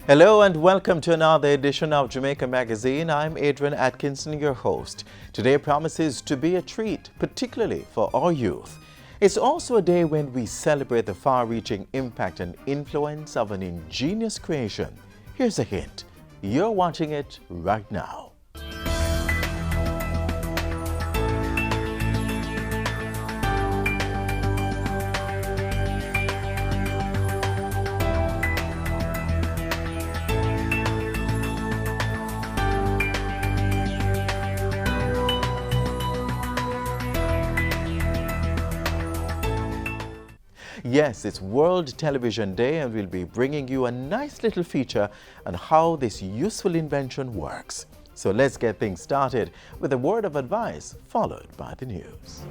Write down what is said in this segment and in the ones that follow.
Hello and welcome to another edition of Jamaica Magazine. I'm Adrian Atkinson, your host. Today promises to be a treat, particularly for our youth. It's also a day when we celebrate the far-reaching impact and influence of an ingenious creation. Here's a hint. You're watching it right now. Yes, it's World Television Day and we'll be bringing you a nice little feature on how this useful invention works. So let's get things started with a word of advice followed by the news.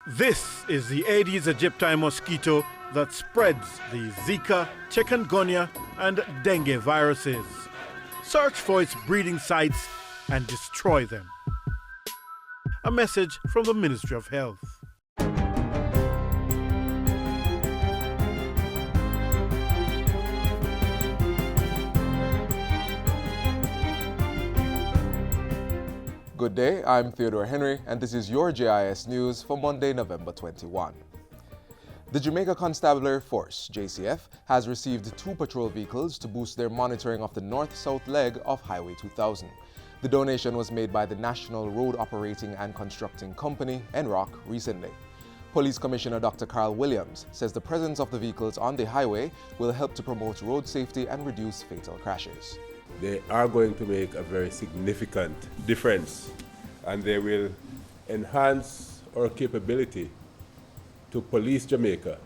This is the Aedes aegypti mosquito that spreads the Zika, chikungunya, and dengue viruses. Search for its breeding sites and destroy them. A message from the Ministry of Health. Good day, I'm Theodore Henry, and this is your JIS News for Monday, November 21. The Jamaica Constabulary Force, JCF, has received 2 patrol vehicles to boost their monitoring of the north-south leg of Highway 2000. The donation was made by the National Road Operating and Constructing Company, NROC, recently. Police Commissioner Dr. Carl Williams says the presence of the vehicles on the highway will help to promote road safety and reduce fatal crashes. They are going to make a very significant difference, and they will enhance our capability to police Jamaica,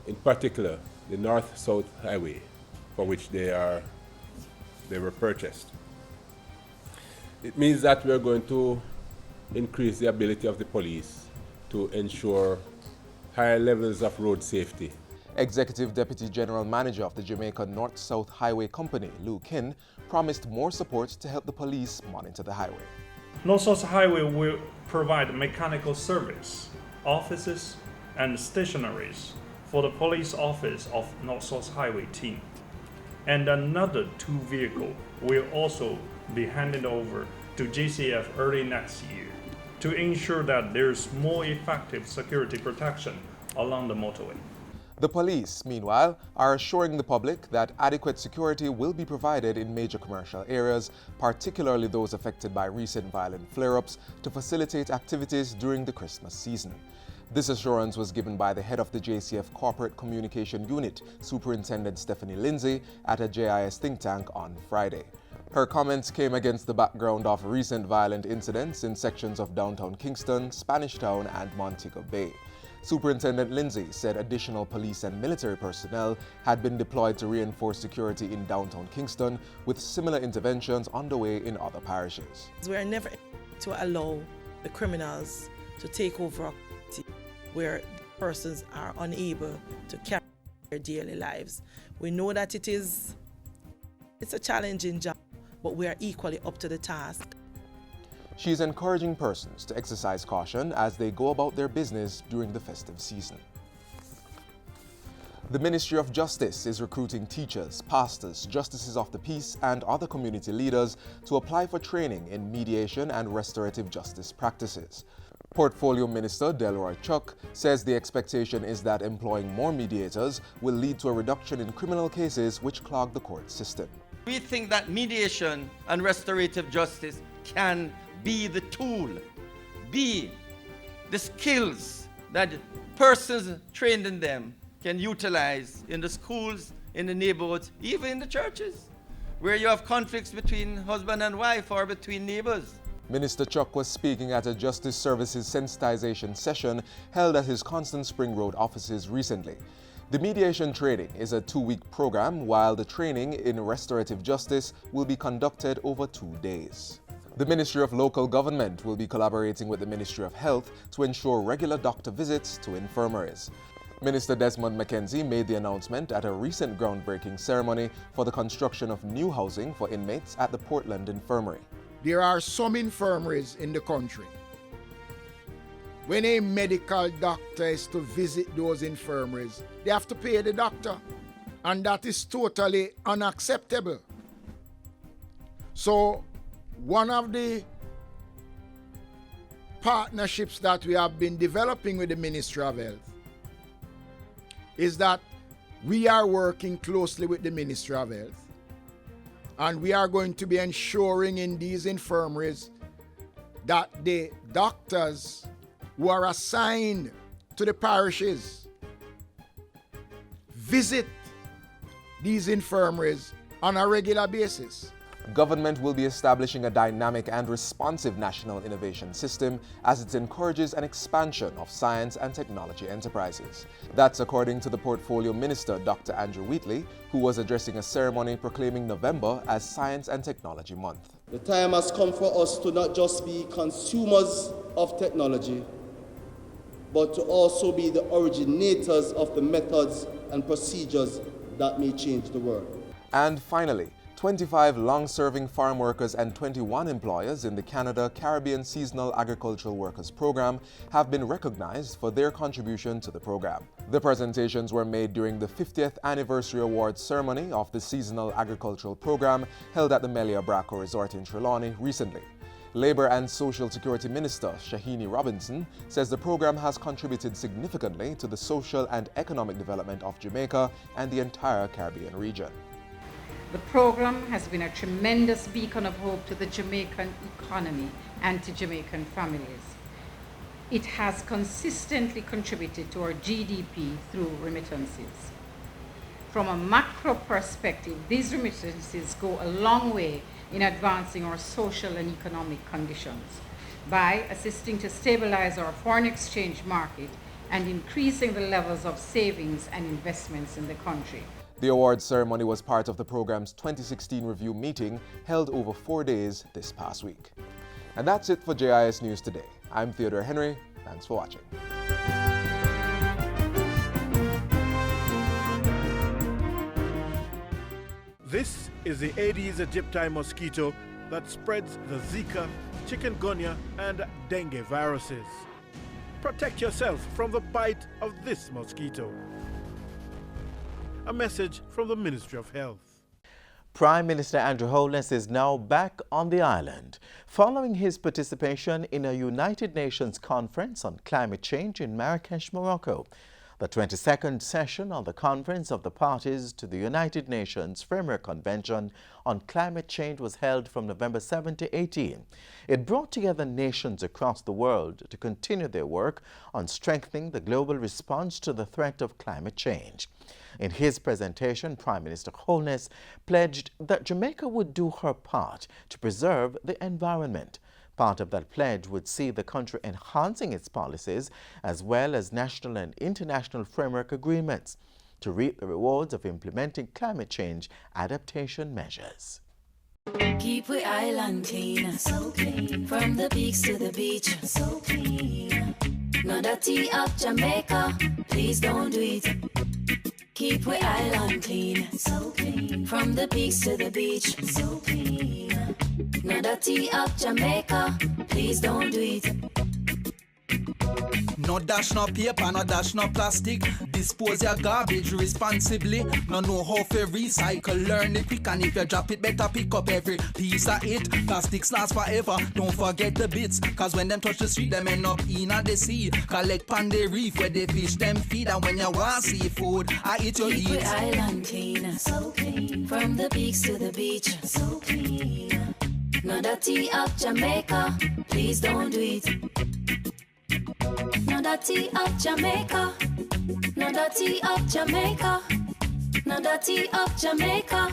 in particular the North-South Highway, for which they were purchased. It means that we're going to increase the ability of the police to ensure higher levels of road safety. Executive Deputy General Manager of the Jamaica North-South Highway Company, Lou Kin, promised more support to help the police monitor the highway. North-South Highway will provide mechanical service, offices, and stationaries for the police office of North-South Highway team. And another 2 vehicles will also be handed over to JCF early next year to ensure that there's more effective security protection along the motorway. The police, meanwhile, are assuring the public that adequate security will be provided in major commercial areas, particularly those affected by recent violent flare-ups, to facilitate activities during the Christmas season. This assurance was given by the head of the JCF Corporate Communication Unit, Superintendent Stephanie Lindsay, at a JIS think tank on Friday. Her comments came against the background of recent violent incidents in sections of downtown Kingston, Spanish Town, and Montego Bay. Superintendent Lindsay said additional police and military personnel had been deployed to reinforce security in downtown Kingston, with similar interventions underway in other parishes. We are never to allow the criminals to take over where persons are unable to carry their daily lives. We know that it's a challenging job, but we are equally up to the task. She is encouraging persons to exercise caution as they go about their business during the festive season. The Ministry of Justice is recruiting teachers, pastors, justices of the peace, and other community leaders to apply for training in mediation and restorative justice practices. Portfolio Minister Delroy Chuck says the expectation is that employing more mediators will lead to a reduction in criminal cases which clog the court system. We think that mediation and restorative justice can be the tool, be the skills that persons trained in them can utilize in the schools, in the neighborhoods, even in the churches, where you have conflicts between husband and wife or between neighbors. Minister Chuck was speaking at a Justice Services sensitization session held at his Constant Spring Road offices recently. The mediation training is a 2-week program, while the training in restorative justice will be conducted over 2 days. The Ministry of Local Government will be collaborating with the Ministry of Health to ensure regular doctor visits to infirmaries. Minister Desmond McKenzie made the announcement at a recent groundbreaking ceremony for the construction of new housing for inmates at the Portland Infirmary. There are some infirmaries in the country when a medical doctor is to visit those infirmaries, they have to pay the doctor. And that is totally unacceptable. So, one of the partnerships that we have been developing with the Ministry of Health is that we are working closely with the Ministry of Health, and we are going to be ensuring in these infirmaries that the doctors who are assigned to the parishes visit these infirmaries on a regular basis. Government will be establishing a dynamic and responsive national innovation system as it encourages an expansion of science and technology enterprises. That's according to the Portfolio Minister, Dr. Andrew Wheatley, who was addressing a ceremony proclaiming November as Science and Technology Month. The time has come for us to not just be consumers of technology, but to also be the originators of the methods and procedures that may change the world. And finally, 25 long-serving farm workers and 21 employers in the Canada Caribbean Seasonal Agricultural Workers Program have been recognized for their contribution to the program. The presentations were made during the 50th anniversary awards ceremony of the Seasonal Agricultural Program held at the Melia Braco Resort in Trelawney recently. Labour and Social Security Minister Shahini Robinson says the program has contributed significantly to the social and economic development of Jamaica and the entire Caribbean region. The program has been a tremendous beacon of hope to the Jamaican economy and to Jamaican families. It has consistently contributed to our GDP through remittances. From a macro perspective, these remittances go a long way in advancing our social and economic conditions by assisting to stabilize our foreign exchange market and increasing the levels of savings and investments in the country. The awards ceremony was part of the program's 2016 review meeting held over 4 days this past week. And that's it for JIS News Today. I'm Theodore Henry. Thanks for watching. This is the Aedes aegypti mosquito that spreads the Zika, chikungunya, and dengue viruses. Protect yourself from the bite of this mosquito. A message from the Ministry of Health. Prime Minister Andrew Holness is now back on the island, following his participation in a United Nations conference on climate change in Marrakesh, Morocco. The 22nd session of the Conference of the Parties to the United Nations Framework Convention on Climate Change was held from November 7 to 18. It brought together nations across the world to continue their work on strengthening the global response to the threat of climate change. In his presentation, Prime Minister Holness pledged that Jamaica would do her part to preserve the environment. Part of that pledge would see the country enhancing its policies as well as national and international framework agreements to reap the rewards of implementing climate change adaptation measures. Keep the island clean, so clean. From the peaks to the beach, so clean. No dirty up Jamaica, please don't do it. Keep the island clean, so clean. From the peaks to the beach, so clean. No dirty up Jamaica, please don't do it. No dash no paper, no dash no plastic. Dispose your garbage responsibly. No know how to recycle, learn it quick. And if you drop it, better pick up every piece of it. Plastics last forever, don't forget the bits. Cause when them touch the street, them end up in the sea. Collect pan the reef where they fish them feed. And when you want seafood, I eat your eat. Keep the island clean, so clean. From the peaks to the beach, so clean. No dirty up Jamaica, please don't do it. No dirty up Jamaica, no dirty up Jamaica, no dirty up Jamaica,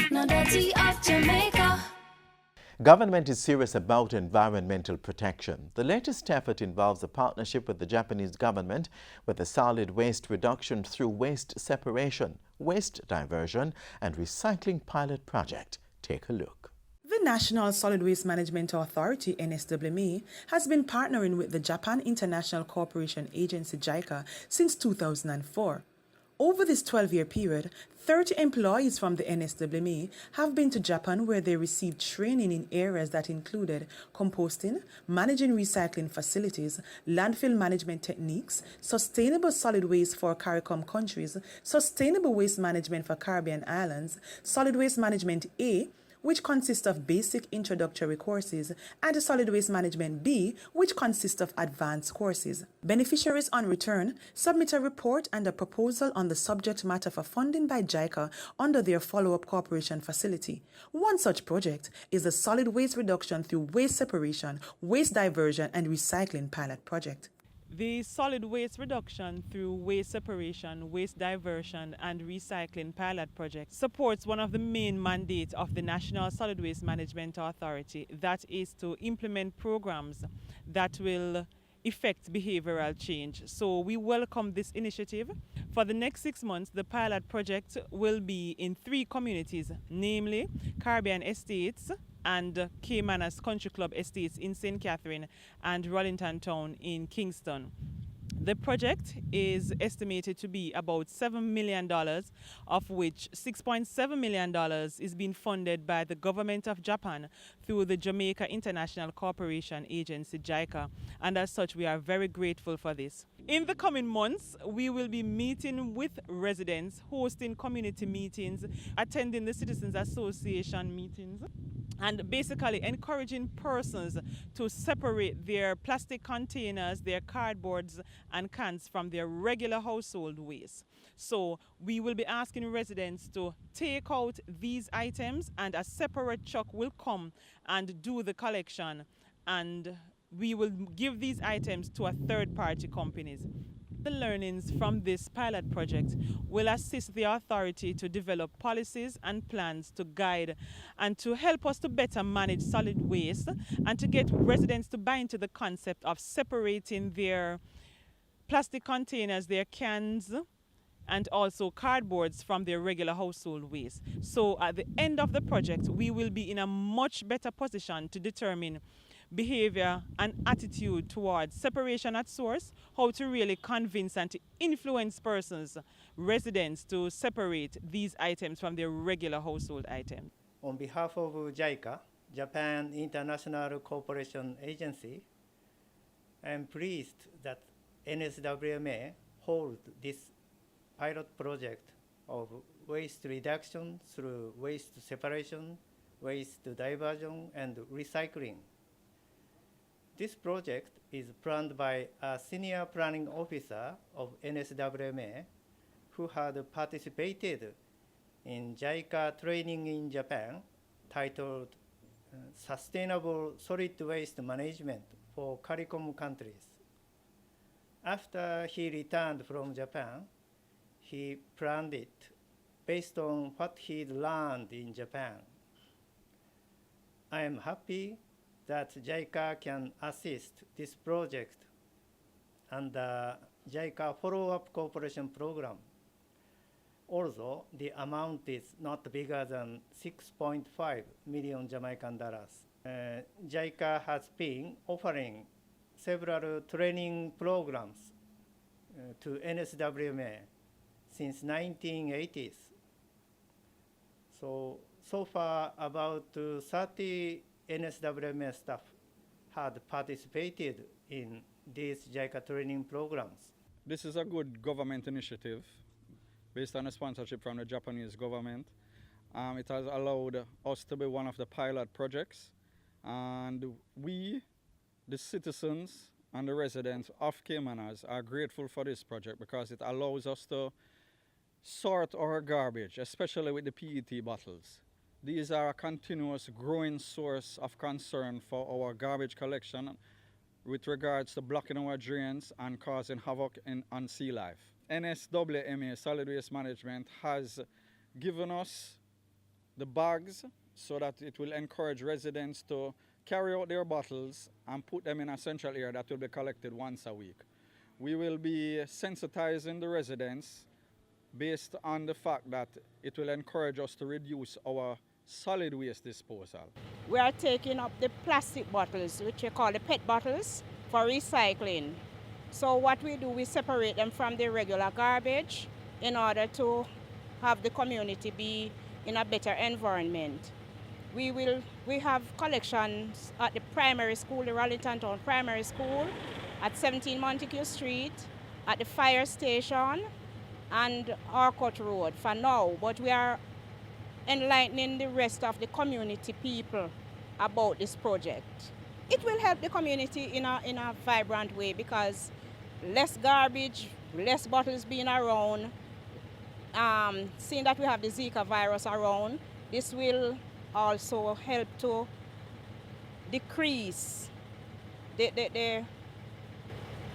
no dirty up Jamaica. Government is serious about environmental protection. The latest effort involves a partnership with the Japanese government with a solid waste reduction through waste separation, waste diversion, and recycling pilot project. Take a look. The National Solid Waste Management Authority, NSWMA, has been partnering with the Japan International Cooperation Agency, JICA, since 2004. Over this 12-year period, 30 employees from the NSWME have been to Japan, where they received training in areas that included composting, managing recycling facilities, landfill management techniques, sustainable solid waste for CARICOM countries, sustainable waste management for Caribbean islands, solid waste management A, which consists of basic introductory courses, and Solid Waste Management B, which consists of advanced courses. Beneficiaries on return submit a report and a proposal on the subject matter for funding by JICA under their follow-up cooperation facility. One such project is the Solid Waste Reduction through Waste Separation, Waste Diversion and Recycling Pilot Project. The solid waste reduction through waste separation, waste diversion and recycling pilot project supports one of the main mandates of the National Solid Waste Management Authority, that is to implement programs that will effect behavioral change. So we welcome this initiative. For the next 6 months, the pilot project will be in 3 communities, namely Caribbean Estates and Caymanas Country Club Estates in St. Catherine and Rollington Town in Kingston. The project is estimated to be about $7 million, of which $6.7 million is being funded by the government of Japan through the Jamaica International Cooperation Agency, JICA, and as such we are very grateful for this. In the coming months, we will be meeting with residents, hosting community meetings, attending the Citizens Association meetings, and basically encouraging persons to separate their plastic containers, their cardboards and cans from their regular household waste. So we will be asking residents to take out these items, and a separate truck will come and do the collection, and we will give these items to a third-party companies. The learnings from this pilot project will assist the authority to develop policies and plans to guide and to help us to better manage solid waste and to get residents to buy into the concept of separating their plastic containers, their cans, and also cardboards from their regular household waste. So at the end of the project, we will be in a much better position to determine behavior and attitude towards separation at source, how to really convince and to influence persons, residents, to separate these items from their regular household items. On behalf of JICA, Japan International Cooperation Agency, I am pleased that NSWMA holds this pilot project of waste reduction through waste separation, waste diversion, and recycling. This project is planned by a senior planning officer of NSWMA who had participated in JICA training in Japan titled Sustainable Solid Waste Management for CARICOM countries. After he returned from Japan, he planned it based on what he'd learned in Japan. I am happy that JICA can assist this project and the JICA follow-up cooperation program. Although the amount is not bigger than 6.5 million Jamaican dollars. JICA has been offering several training programs to NSWMA since 1980s. So far about 30 NSWMA staff had participated in these JICA training programs. This is a good government initiative based on a sponsorship from the Japanese government. It has allowed us to be one of the pilot projects, and we, the citizens and the residents of Caymanas, are grateful for this project because it allows us to sort our garbage, especially with the PET bottles. These are a continuous growing source of concern for our garbage collection with regards to blocking our drains and causing havoc on sea life. NSWMA Solid Waste Management has given us the bags so that it will encourage residents to carry out their bottles and put them in a central area that will be collected once a week. We will be sensitizing the residents based on the fact that it will encourage us to reduce our solid waste disposal. We are taking up the plastic bottles, which we call the PET bottles, for recycling. So what we do, we separate them from the regular garbage in order to have the community be in a better environment. We have collections at the primary school, the Rallington Town Primary School, at 17 Montego Street, at the fire station, and Harcourt Road for now. But we are enlightening the rest of the community people about this project. It will help the community in a vibrant way because less garbage, less bottles being around, seeing that we have the Zika virus around, this will also help to decrease the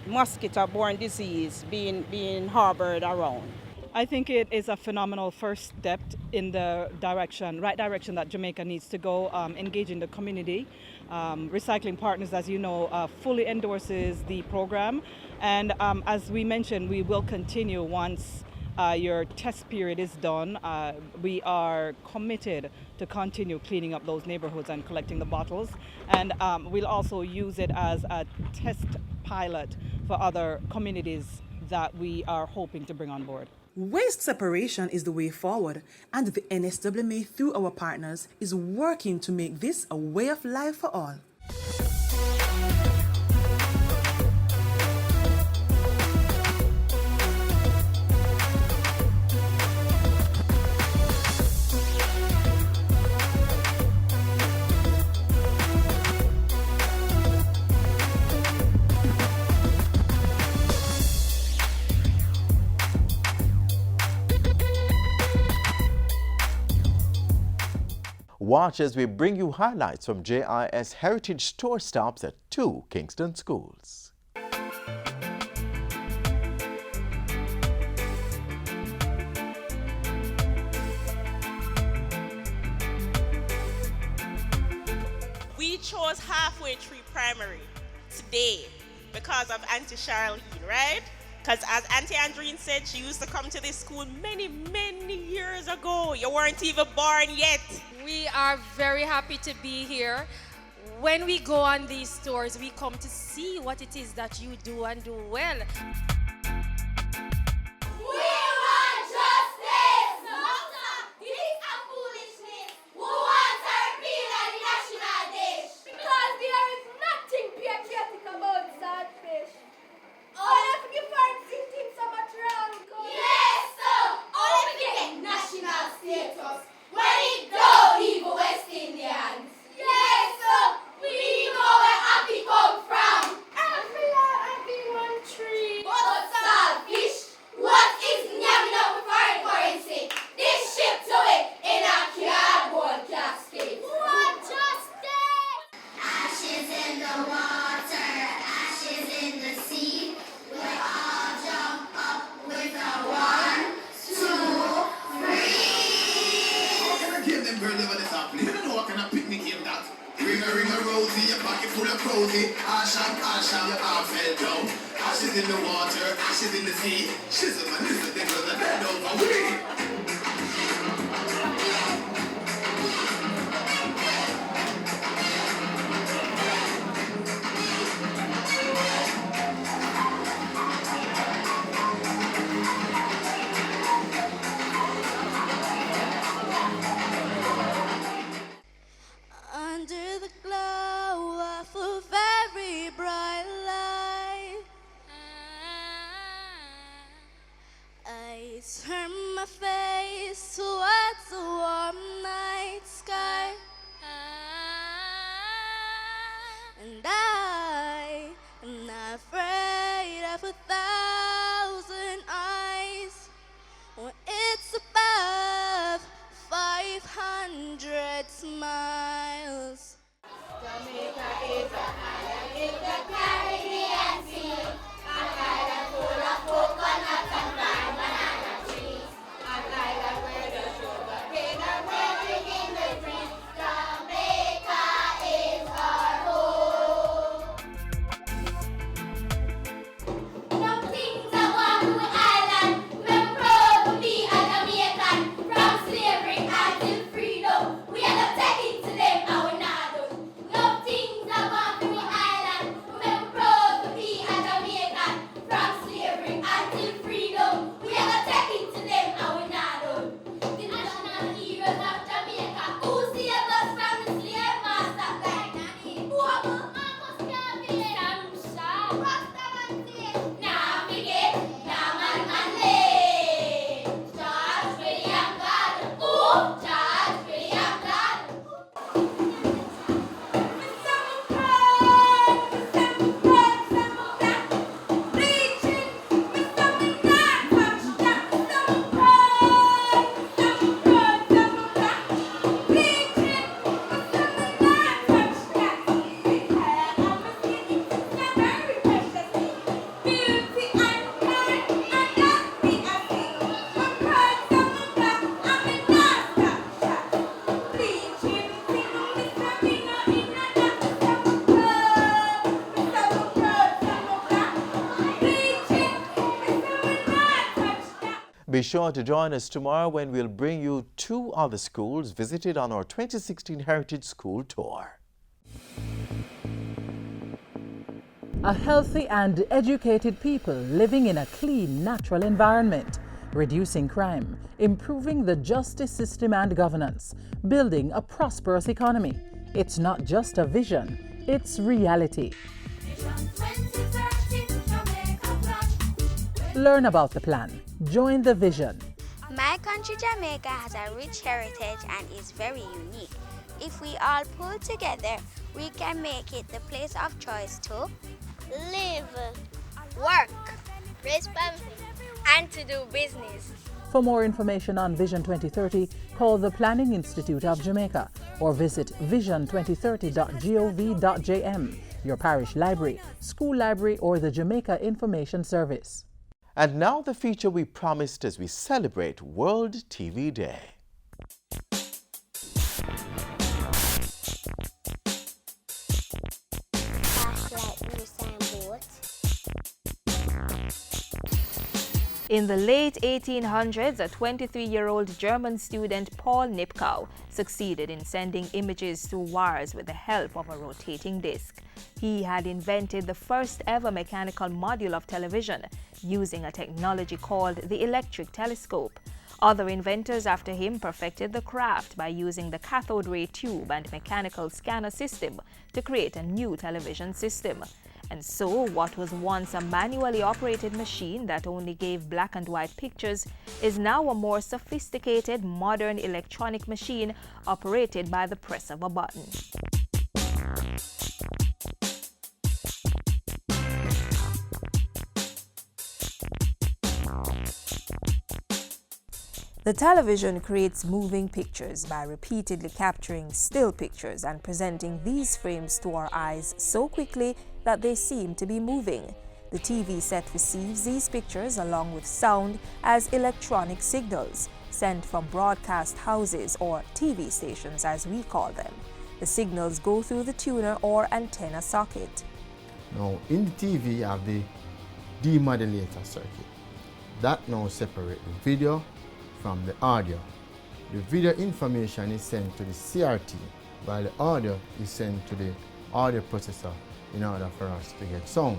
mosquito-borne disease being harbored around. I think it is a phenomenal first step in the right direction that Jamaica needs to go, engaging the community. Recycling Partners, as you know, fully endorses the program. And as we mentioned, we will continue once your test period is done. We are committed to continue cleaning up those neighborhoods and collecting the bottles. And we'll also use it as a test pilot for other communities that we are hoping to bring on board. Waste separation is the way forward, and the NSWMA, through our partners, is working to make this a way of life for all. Watch as we bring you highlights from JIS Heritage Store stops at 2 Kingston schools. We chose Halfway Tree Primary today because of Auntie Charlene, right? Because as Auntie Andreen said, she used to come to this school many, many years ago. You weren't even born yet. We are very happy to be here. When we go on these tours, we come to see what it is that you do and do well. Ashes in the water, ashes in the sea. Shizzle and listen, they will the dead over we. Under the glow of a very bright light, I turn my face Be sure to join us tomorrow when we'll bring you 2 other schools visited on our 2016 Heritage School Tour. A healthy and educated people living in a clean, natural environment, reducing crime, improving the justice system and governance, building a prosperous economy. It's not just a vision, it's reality. Learn about the plan. Join the vision. My country, Jamaica, has a rich heritage and is very unique. If we all pull together, we can make it the place of choice to live, work, raise family, and to do business. For more information on Vision 2030, call the Planning Institute of Jamaica or visit vision2030.gov.jm, your parish library, school library, or the Jamaica Information Service. And now the feature we promised as we celebrate World TV Day. In the late 1800s, a 23-year-old German student, Paul Nipkow, succeeded in sending images through wires with the help of a rotating disc. He had invented the first ever mechanical module of television using a technology called the electric telescope. Other inventors after him perfected the craft by using the cathode ray tube and mechanical scanner system to create a new television system. And so, what was once a manually operated machine that only gave black and white pictures is now a more sophisticated, modern electronic machine operated by the press of a button. The television creates moving pictures by repeatedly capturing still pictures and presenting these frames to our eyes so quickly that they seem to be moving. The TV set receives these pictures along with sound as electronic signals sent from broadcast houses, or TV stations as we call them. The signals go through the tuner or antenna socket. Now in the TV you have the demodulator circuit. That now separates the video from the audio. The video information is sent to the CRT, while the audio is sent to the audio processor in order for us to get sound.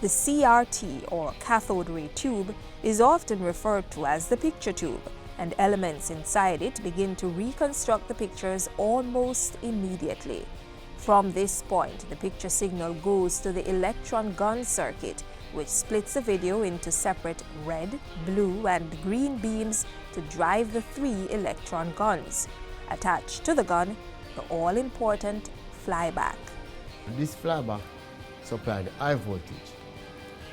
The CRT, or cathode ray tube, is often referred to as the picture tube, and elements inside it begin to reconstruct the pictures almost immediately. From this point, the picture signal goes to the electron gun circuit, which splits the video into separate red, blue, and green beams to drive the 3 electron guns. Attached to the gun, the all-important flyback. This flyback supplies the high voltage.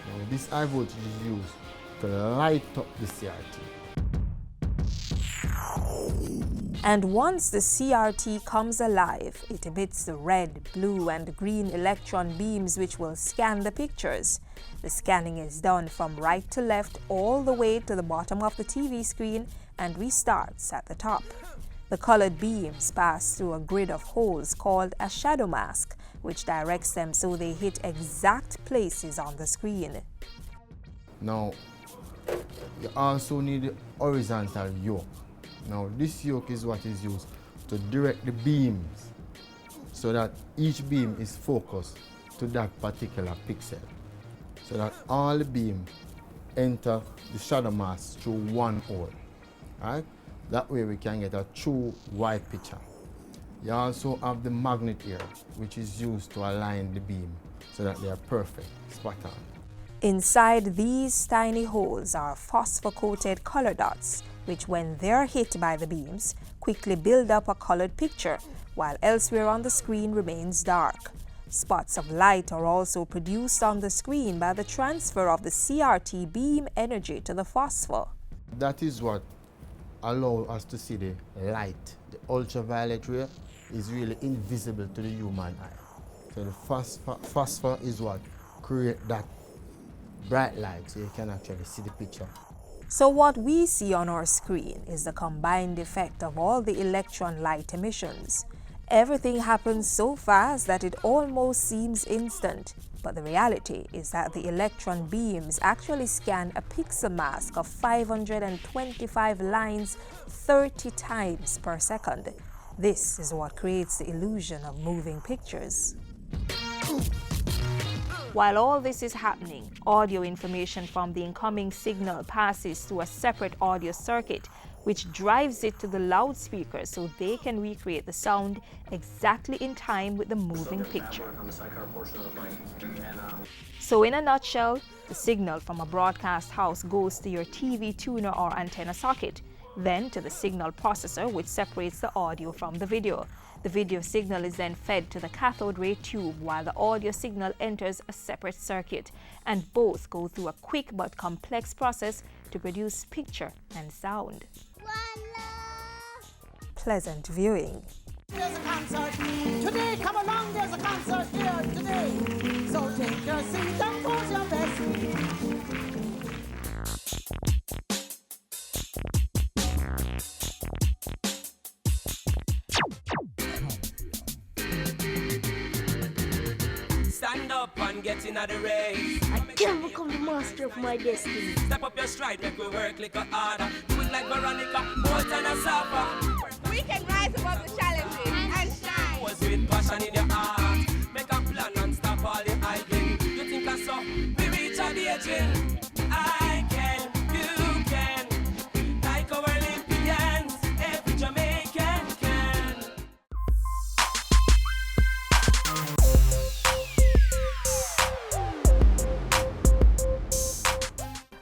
Now, this high voltage is used to light up the CRT. And once the CRT comes alive, it emits the red, blue, and green electron beams which will scan the pictures. The scanning is done from right to left all the way to the bottom of the TV screen and restarts at the top. The colored beams pass through a grid of holes called a shadow mask, which directs them so they hit exact places on the screen. Now, you also need the horizontal yoke. Now, this yoke is what is used to direct the beams so that each beam is focused to that particular pixel, so that all the beams enter the shadow mask through one hole. Right? That way we can get a true white picture. You also have the magnet here, which is used to align the beam so that they are perfect, spot on. Inside these tiny holes are phosphor-coated color dots, which when they're hit by the beams, quickly build up a colored picture, while elsewhere on the screen remains dark. Spots of light are also produced on the screen by the transfer of the CRT beam energy to the phosphor. That is what allows us to see the light. The ultraviolet ray is really invisible to the human eye. So the phosphor is what creates that bright light, so you can actually see the picture. So what we see on our screen is the combined effect of all the electron light emissions. Everything happens so fast that it almost seems instant. But the reality is that the electron beams actually scan a pixel mask of 525 lines 30 times per second. This is what creates the illusion of moving pictures. While all this is happening, audio information from the incoming signal passes through a separate audio circuit, which drives it to the loudspeakers so they can recreate the sound exactly in time with the moving picture. So in a nutshell, the signal from a broadcast house goes to your TV tuner or antenna socket, then to the signal processor, which separates the audio from the video. The video signal is then fed to the cathode ray tube while the audio signal enters a separate circuit, and both go through a quick but complex process to produce picture and sound. Pleasant viewing. There's a concert today, come along, there's a concert here today. So take your seat and pose your best. Stand up and get in the race. I can become the master of my destiny. Step up your stride, make we work like a harder. Do it like Veronica, more than a supper. We can rise above the challenges and shine. Was with passion in your heart. Make a plan and stop all the idling. You think I saw? We reach a the edge. I can, you can. Like our Olympians, every Jamaican can.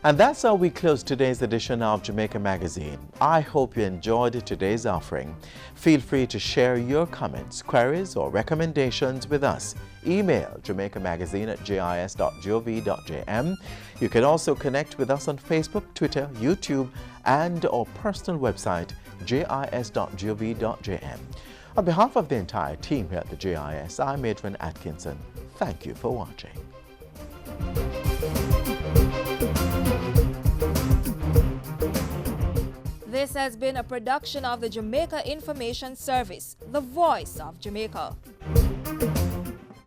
And that's how we close today's edition of Jamaica Magazine. I hope you enjoyed today's offering. Feel free to share your comments, queries, or recommendations with us. Email jamaicamagazine@jis.gov.jm. You can also connect with us on Facebook, Twitter, YouTube, and our personal website, jis.gov.jm. On behalf of the entire team here at the JIS, I'm Adrian Atkinson. Thank you for watching. This has been a production of the Jamaica Information Service, the voice of Jamaica.